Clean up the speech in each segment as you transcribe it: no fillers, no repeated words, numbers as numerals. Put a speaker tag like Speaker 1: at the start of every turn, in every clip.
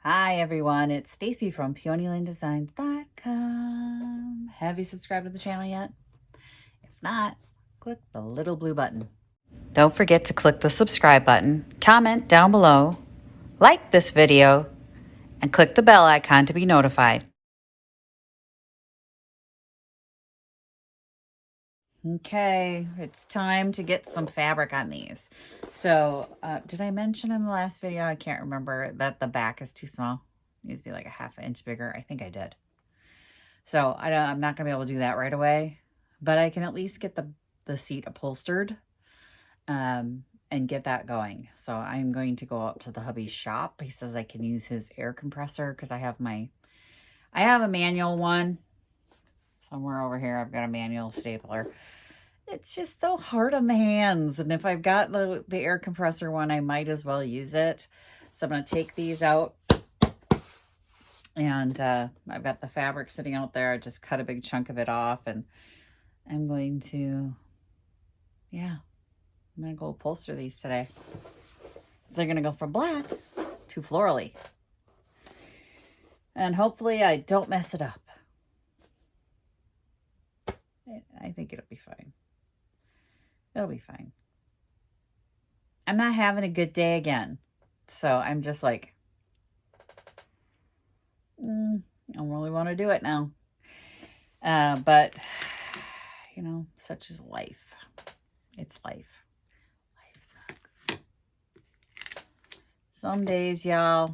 Speaker 1: Hi everyone, it's Stacy from PeonyLaneDesigns.com. Have you subscribed to the channel yet? If not, click the little blue button. Don't forget to click the subscribe button, comment down below, like this video, and click the bell icon to be notified. Okay, it's time to get some fabric on these. So, did I mention in the last video, I can't remember, that the back is too small? It needs to be like a ½ inch bigger. I think I did. So I'm not going to be able to do that right away, but I can at least get the seat upholstered and get that going. So I'm going to go up to the hubby's shop. He says I can use his air compressor because I have a manual one. Somewhere over here, I've got a manual stapler. It's just so hard on the hands. And if I've got the air compressor one, I might as well use it. So I'm going to take these out. And I've got the fabric sitting out there. I just cut a big chunk of it off. And I'm going to, I'm going to go upholster these today. They're going to go from black to florally. And hopefully I don't mess it up. I think it'll be fine. It'll be fine. I'm not having a good day again. So I'm just like, I don't really want to do it now. But, you know, such is life. It's life. Life sucks. Some days, y'all,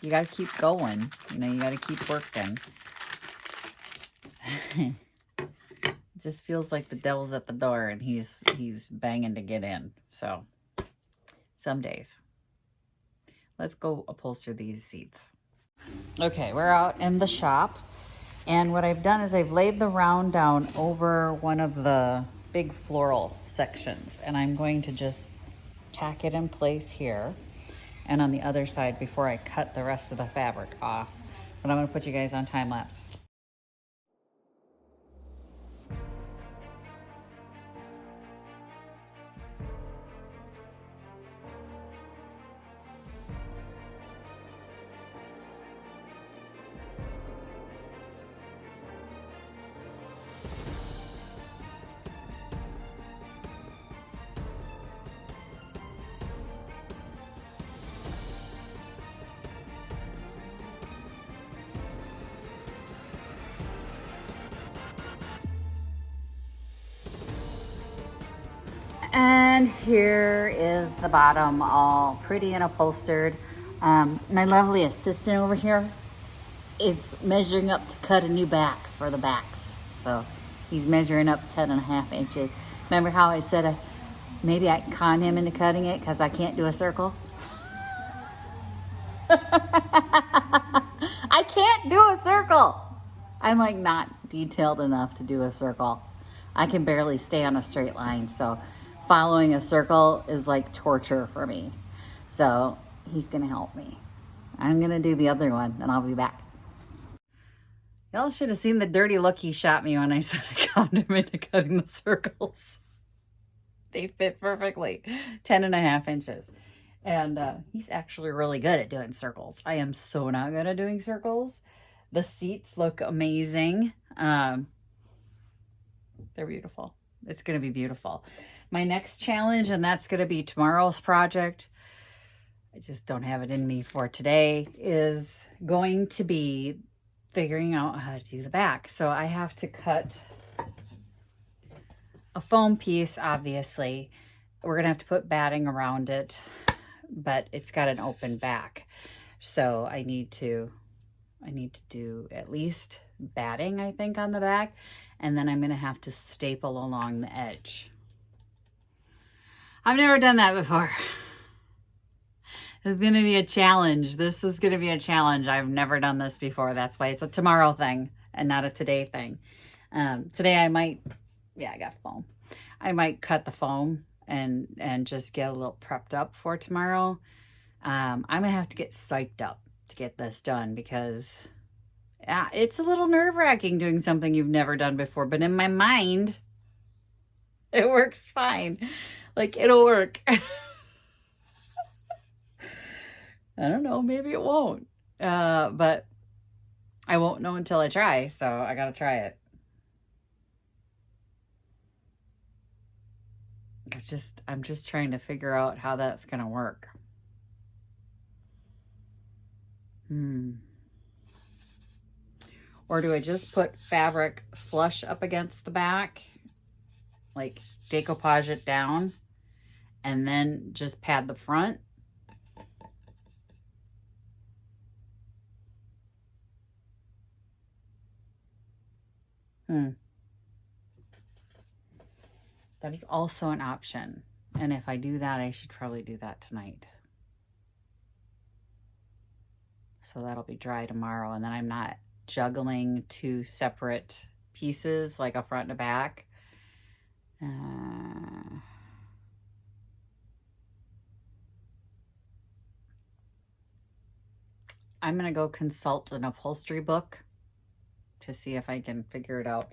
Speaker 1: you got to keep going. You know, you got to keep working. It just feels like the devil's at the door and he's banging to get in. So some days. Let's go upholster these seats. Okay, we're out in the shop. And what I've done is I've laid the round down over one of the big floral sections. And I'm going to just tack it in place here and on the other side before I cut the rest of the fabric off. But I'm going to put you guys on time lapse. And here is the bottom, all pretty and upholstered. My lovely assistant over here is measuring up to cut a new back for the backs. So he's measuring up 10.5 inches. Remember how I said maybe I can con him into cutting it because I can't do a circle? I can't do a circle. I'm like not detailed enough to do a circle. I can barely stay on a straight line. So following a circle is like torture for me. So he's going to help me. I'm going to do the other one and I'll be back. Y'all should have seen the dirty look he shot me when I said I conned him into cutting the circles. They fit perfectly. 10.5 inches. And he's actually really good at doing circles. I am so not good at doing circles. The seats look amazing. They're beautiful. It's going to be beautiful. My next challenge, and that's going to be tomorrow's project, I just don't have it in me for today, is going to be figuring out how to do the back. So I have to cut a foam piece, obviously. We're going to have to put batting around it, but it's got an open back. So I need to do at least batting, I think, on the back. And then I'm going to have to staple along the edge. I've never done that before. It's going to be a challenge. This is going to be a challenge. I've never done this before. That's why it's a tomorrow thing and not a today thing. Today I might, I got foam. I might cut the foam and just get a little prepped up for tomorrow. I'm going to have to get psyched up to get this done because it's a little nerve-wracking doing something you've never done before. But in my mind, it works fine. Like, it'll work. I don't know, maybe it won't. But I won't know until I try, so I gotta try it. I'm just trying to figure out how that's gonna work. Or do I just put fabric flush up against the back, like decoupage it down, and then just pad the front? That is also an option. And if I do that, I should probably do that tonight. So that'll be dry tomorrow, and then I'm not juggling two separate pieces, like a front and a back. I'm going to go consult an upholstery book to see if I can figure it out.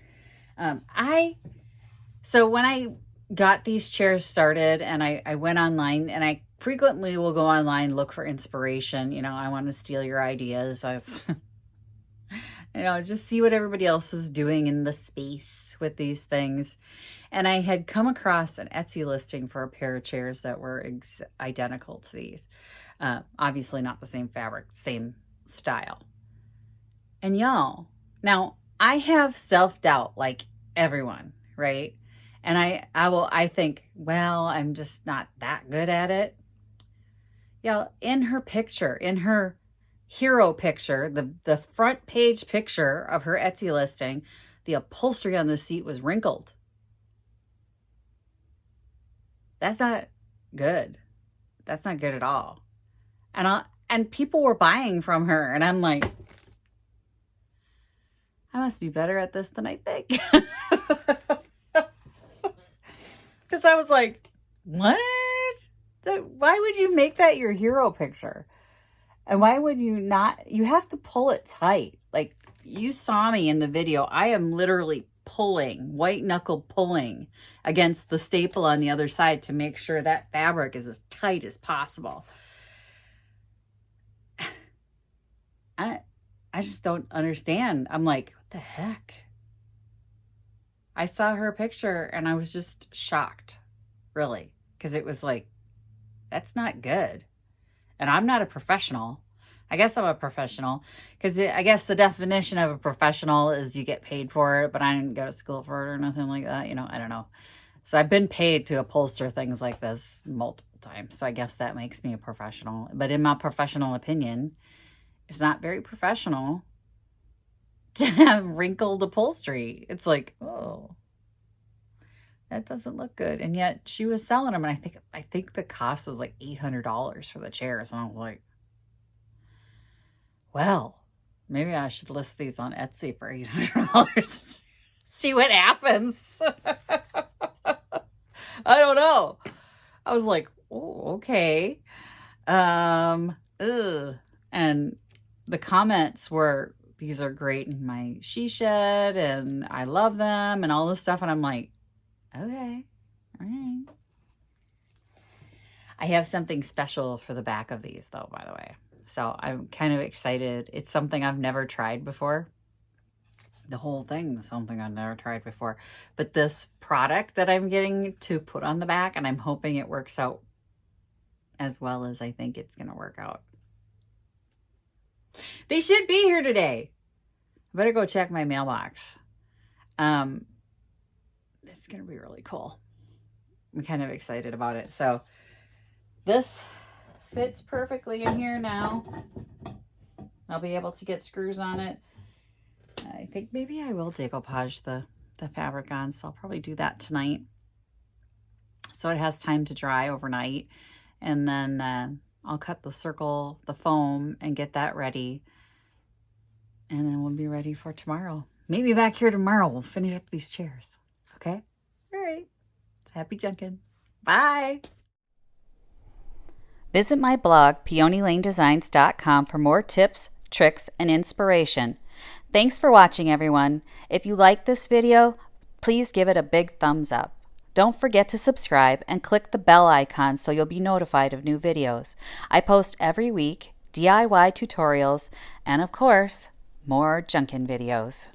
Speaker 1: So when I got these chairs started and I went online, and I frequently will go online, look for inspiration. You know, I want to steal your ideas. You know, just see what everybody else is doing in the space with these things. And I had come across an Etsy listing for a pair of chairs that were identical to these. Obviously not the same fabric, same style. And y'all, now I have self-doubt like everyone, right? And I think, well, I'm just not that good at it. Y'all, in her picture, in her hero picture, the front page picture of her Etsy listing, the upholstery on the seat was wrinkled. That's not good. That's not good at all. And people were buying from her, and I'm like, I must be better at this than I think. Because I was like, what? Why would you make that your hero picture? And why would you not? You have to pull it tight. Like, you saw me in the video. I am literally pulling, white knuckle pulling against the staple on the other side to make sure that fabric is as tight as possible. I just don't understand. I'm like, what the heck? I saw her picture and I was just shocked, really, because it was like, that's not good. And I'm not a professional. I guess I'm a professional because I guess the definition of a professional is you get paid for it, but I didn't go to school for it or nothing like that. You know, I don't know. So I've been paid to upholster things like this multiple times. So I guess that makes me a professional. But in my professional opinion, it's not very professional to have wrinkled upholstery. It's like, oh, that doesn't look good. And yet she was selling them, and I think the cost was like $800 for the chairs. And I was like, well, maybe I should list these on Etsy for $800. See what happens. I don't know. I was like, oh, okay. And the comments were, these are great in my she shed, and I love them, and all this stuff. And I'm like, okay, all right. I have something special for the back of these, though, by the way. So I'm kind of excited. It's something I've never tried before. The whole thing is something I've never tried before. But this product that I'm getting to put on the back, and I'm hoping it works out as well as I think it's going to work out. They should be here today. I better go check my mailbox. It's going to be really cool. I'm kind of excited about it. So this fits perfectly in here now. I'll be able to get screws on it. I think maybe I will decoupage the fabric on, so I'll probably do that tonight. So it has time to dry overnight. And then I'll cut the circle, the foam, and get that ready. And then we'll be ready for tomorrow. Maybe back here tomorrow, we'll finish up these chairs. Okay? All right. Happy junkin'. Bye.
Speaker 2: Visit my blog, peonylanedesigns.com, for more tips, tricks, and inspiration. Thanks for watching, everyone. If you like this video, please give it a big thumbs up. Don't forget to subscribe and click the bell icon so you'll be notified of new videos. I post every week, DIY tutorials, and of course, more junkin videos.